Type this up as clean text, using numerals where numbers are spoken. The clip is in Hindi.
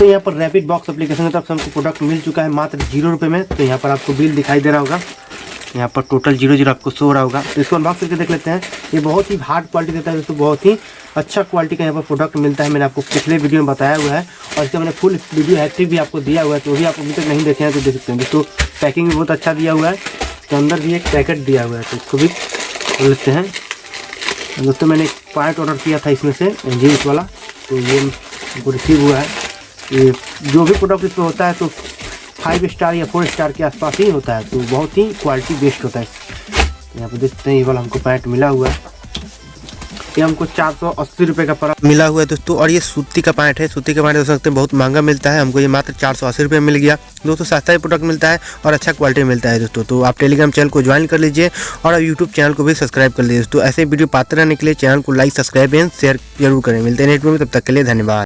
दोस्तों यहाँ पर रैपिड बॉक्स एप्लीकेशन की तरफ से हमको प्रोडक्ट मिल चुका है मात्र 0 रुपये में। तो यहाँ पर आपको बिल दिखाई दे रहा होगा, यहाँ पर टोटल 0 आपको शो हो रहा होगा। तो इसको अनबॉक्स करके देख लेते हैं। ये बहुत ही हार्ड क्वालिटी देता है दोस्तों, बहुत ही अच्छा क्वालिटी का यहाँ पर प्रोडक्ट मिलता है। मैंने आपको पिछले वीडियो में बताया हुआ है और इसका मैंने फुल वीडियो हैट्रिक भी आपको दिया हुआ है, तो भी आप अभी तक नहीं देखे हैं तो देख सकते हैं दोस्तों। पैकिंग भी बहुत अच्छा दिया हुआ है, इसके अंदर भी एक पैकेट दिया हुआ है, तो इसको भी खोल लेते हैं। दोस्तों मैंने एक पैकेट ऑर्डर किया था इसमें से जीन्स वाला, तो ये हमको रिसीव हुआ है। ये जो भी प्रोडक्ट इसमें होता है तो 5 स्टार या 4 स्टार के आसपास ही होता है, तो बहुत ही क्वालिटी बेस्ट होता है। यहाँ पर देखते हैं ये वाला हमको पैंट मिला हुआ है, ये हमको 480 रुपये का पड़ा मिला हुआ है दोस्तों। और ये सूती का पैंट है, सूती का पैंट देख सकते हैं बहुत महंगा मिलता है, हमको ये मात्र 480 रुपये मिल गया दोस्तों। सस्ता ही प्रोडक्ट मिलता है और अच्छा क्वालिटी मिलता है दोस्तों। तो आप टेलीग्राम चैनल को ज्वाइन कर लीजिए और यूट्यूब चैनल को भी सब्सक्राइब कर लीजिए दोस्तों। ऐसे वीडियो पाते रहने के लिए चैनल को लाइक, सब्सक्राइब एंड शेयर जरूर करें। मिलते हैं नेक्स्ट वीडियो में, तब तक के लिए धन्यवाद।